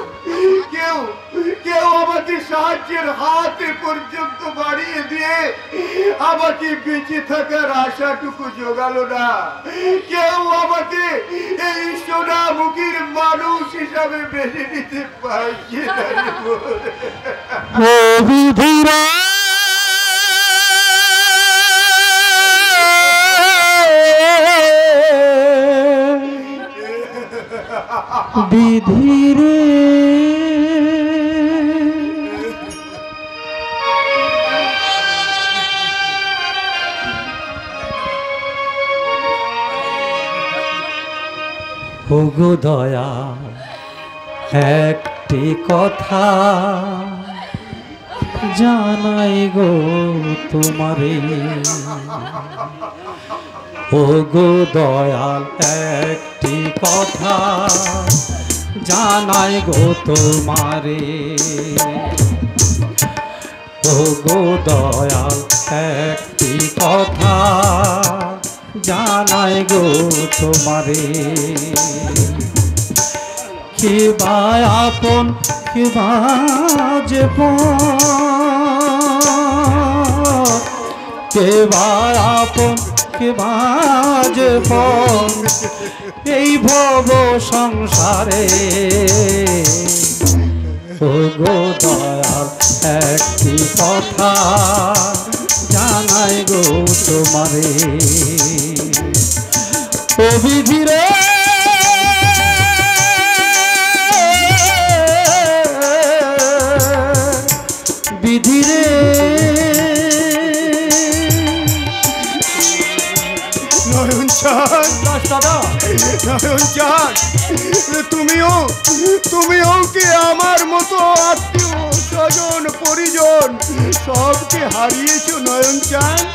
কেউ আমাকে সাহায্যের হাত পর্যন্ত বাড়িয়ে দিয়ে আমাকে বেঁচে থাকার আশাটুকু জোগালো না, কেউ আমাকে এই সোনামুখীর মানুষ হিসাবে বেছে নিতে পারছে না রে বোন। বিধিরা বিধিরে ওগো দয়া একটি কথা জানাই গো তোমারে, ওগো দয়াল একটি কথা জানাই গো তোমারে, ওগো দয়াল একটি কথা জানাই গো তোমারে। কিবা আপন কিবা যে কেবা আপন কেবা যে এই ভব সংসারে, ওগো দয়াল একটি কথা জানাই গো তোমারে। ও বিধিরে বিধিরে নয়ন চাঁদ, নয়ন চাঁদ, তুমিও কি আমার মতো আত্মীয় স্বজন পরিজন সবকে হারিয়েছো নয়ন চাঁদ?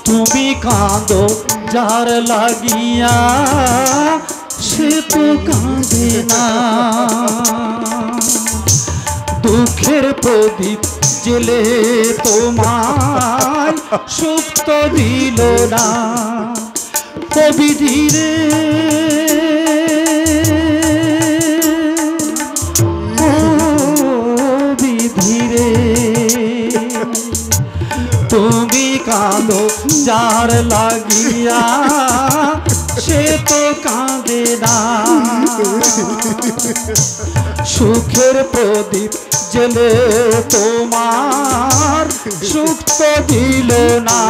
তুমি কাঁদো যার লাগিয়া সে তো কাঁদে না, দুঃখের প্রদীপ জেলে তোমায় সুখ তো দিল না। ও বিধিরে ও বিধিরে তুমি কাঁদো যার লাগিয়া সে তো কাঁদে না, সুখের প্রদীপ জেলে তোমার সুখ তো দিল না।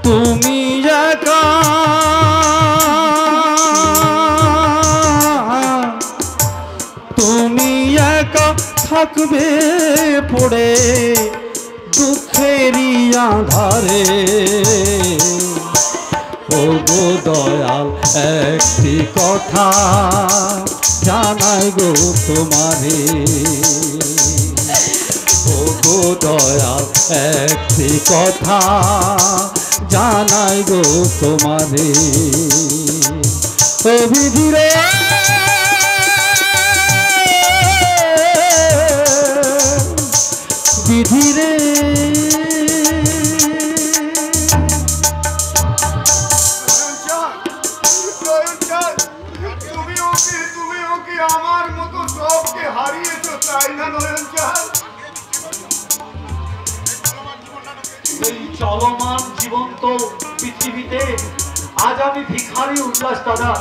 তুমি একা থাকবে পড়ে দুঃখেরই আধারে। ও গো দয়াল একটি কথা জানাই গো তোমারে। ও গো দয়াল একটি কথা জানাই গো তোমারে। ও বিধিরে বিধিরে তুমি ওকে আমার মতো সবকে হারিয়েছো তাই না নয়ন চাঁদ? এই চলমান জীবন্ত পৃথিবীতে আজ আমি ভিখারি উল্লাস দাদা।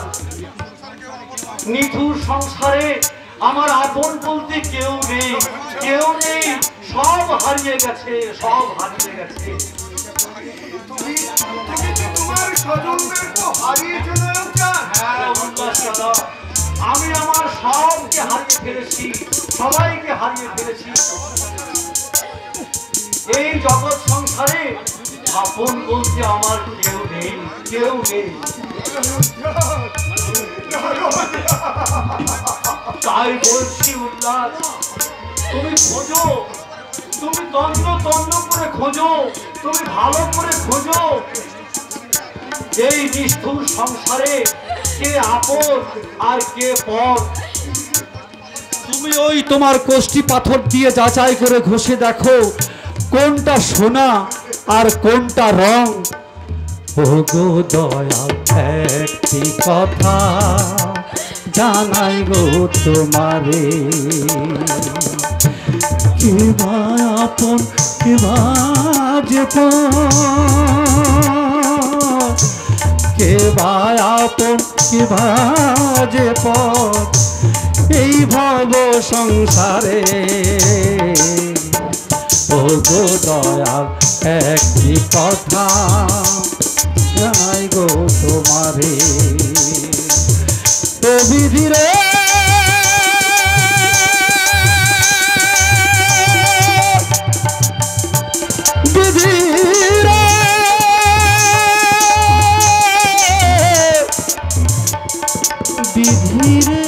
নিঠুর সংসারে আমার আপন বলতে কেউ নেই, কেউ নেই, সব হারিয়ে গেছে, সব হারিয়ে গেছে। তুমি তোমার স্বজনদেরকে হারিয়েছো নয়ন চাঁদ? হ্যাঁ উল্লাস দাদা, আমি আমার সবকে হারিয়ে ফেলেছি, সবাইকে হারিয়ে ফেলেছি। এই জগৎ সংসারে আপন বলতে আমার কেউ নেই, কেউ নেই। তাই বলছি উল্লাস, তুমি খোঁজো, তুমি তন্ন তন্ন করে খোঁজো, তুমি ভালো করে খোঁজো। এই নিষ্ঠুর সংসারে কে আপন আর কে পর। তুমি ওই তোমার কোষ্ঠী পাথর দিয়ে যাচাই করে ঘষে দেখো কোনটা সোনা আর কোনটা রং। ও গো দয়াল একটি কথা জানাই গো তোমারে। কে বা আপন কে বা যে পর, কে বা আপন কে বা যে পর এই ভব সংসারে। ও গো দয়াল একটি কথা জানাই গো তোমারে। ও বিধিরে বিধিরে বিধিরে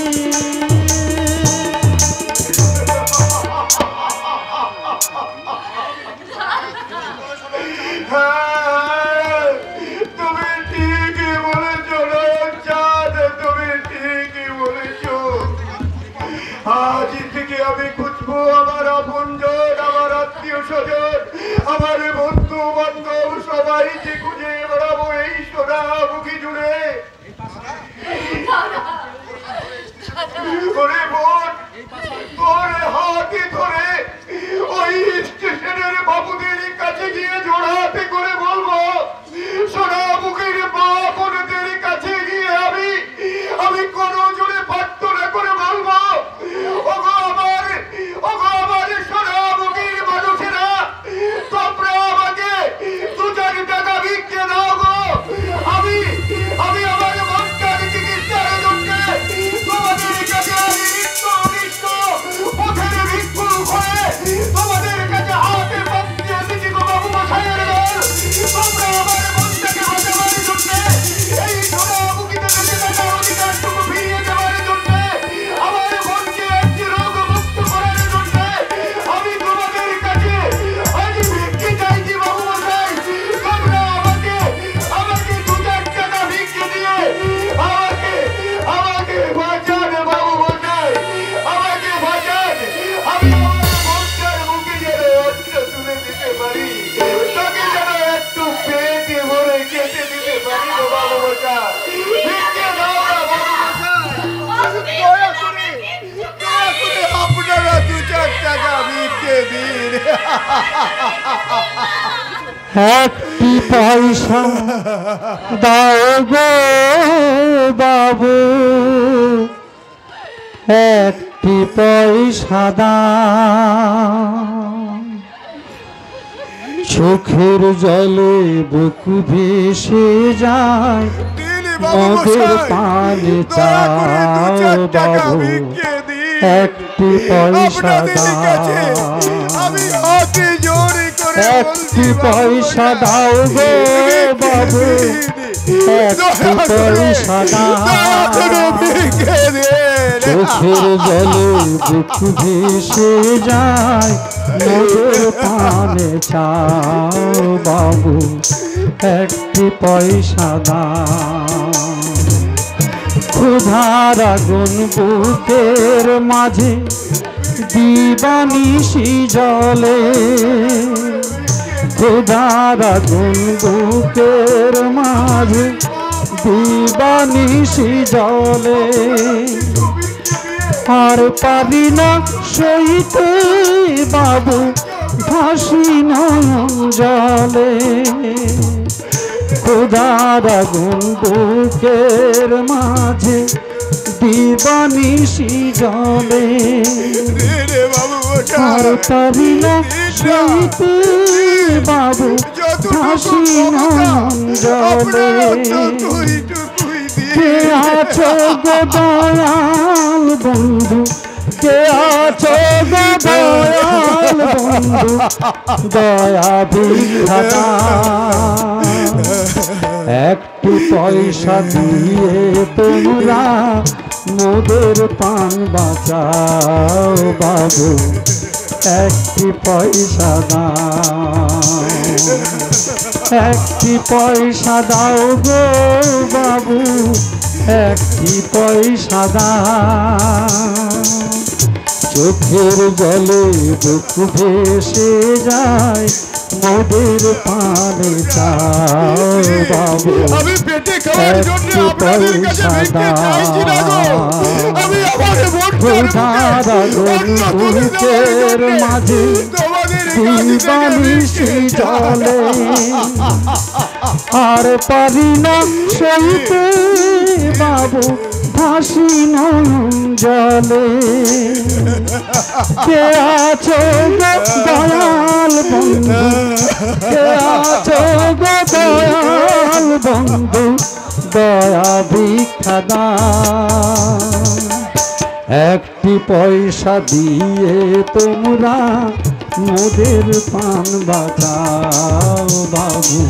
তুমি ঠিকই বলেছো নয়ন চাঁদ, তুমি ঠিকই বলেছো। আজ থেকে আমি খুঁজবো আমার আপনজন, আমার আত্মীয় স্বজন, আমার বন্ধু বান্ধব সবাইকে খুঁজে বেড়াবো এই সোনামুখী জুড়ে। ওরে বোন, তোর হাতে ধরে ওই স্টেশনের বাবুদের কাছে গিয়ে জোড়াতে করে বলবো, সোনামুখীর মা বোনদের কাছে গিয়ে আমি কোন জোরে প্রার্থনা করে বলবো, ওগো আমার সোনামুখীর মানুষেরা, তোমরা আমাকে 2-4 টাকা ভিক্ষে দাও গো। আমি আমার মনটার চিকিৎসার জন্য তোমাদের কাছে পথের ভিক্ষুক হয়ে তোমাদের কাছে হাতে পাত্রে এসেছি গো বাবু মশাইয়ের দল। তোমরা আমার মনটাকে বাঁচাবার জন্য, এই সোনামুখীতে বেঁচে থাকার অধিকারটুকু ফিরিয়ে দেওয়ার জন্য, আমার মনকে একটি রোগ মুক্ত করার জন্য আমি তোমাদের কাছে আজ ভিক্ষে চাইছি বাবু মশাই। তোমরা আমাকে 2-4 টাকা ভিক্ষে দিয়ে আমাকে বাঁচান বাবু মশাই, আমাকে বাঁচান। আমি আমার মনটার মুখে যেন অন্ন তুলে দিতে পারি, তাকে যেন একটু পেটে ভরে খেতে দিতে পারি গো বাবু মশাই। ভিক্ষে দাও না বাবু মশাই, দয়া করে আপনারা 2-4 টাকা ভিক্ষে দিন। একটি পয়সা দাও গো বাবু, একটি পয়সা দাও। চোখের জলে বুক ভেসে যায়, মদের পানি চাও বাবু, একটি পয়সা দাও। একটি পয়সা দাও গো বাবু, একটি পয়সা দাও। চোখের জলে বুক ভেসে যায়, মদের পানে চাও বাবু, একটি পয়সা দাও। ক্ষুধার আগুন বুকের মাঝে দিবানিশি জলে, ক্ষুধার আগুন বুকের মাঝে দিবানিশি জলে। আর পারি না সইতে বাবু ভাসি নয়ন জলে, ক্ষুধার আগুন বুকের মাঝে দিবানিশি জলে। আর পারি না সইতে বাবু ভাসি নয়ন জলে। কে আছো গো দয়াল বন্ধু, কে আছো গো দয়াল বন্ধু, দয়া ভিক্ষা দাও। একটু পয়সা দিয়ে তোমরা মোদের পান বাঁচাও বাবু, একটি পয়সা দাও। একটি পয়সা দাও গো বাবু, একটি পয়সা দাও। চোখের জলে বুক ভেসে যায়, মোদের পানে চাও বাবু, একটি পয়সা দাও। ক্ষুধার আগুন বুকের মাঝে দিবানিশি জলে, আর পারি না সইতে বাবু ভাসি নয়ন জলে। কে আছো গো দয়াল বন্ধু, কে আছো গো দয়াল বন্ধু, দয়া ভিক্ষা দাও। একটি পয়সা দিয়ে তোমরা মোদের পান বাঁচাও বাবু,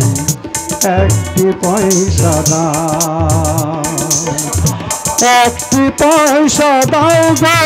একটি পয়সা দাও। একটি পয়সা দাও গো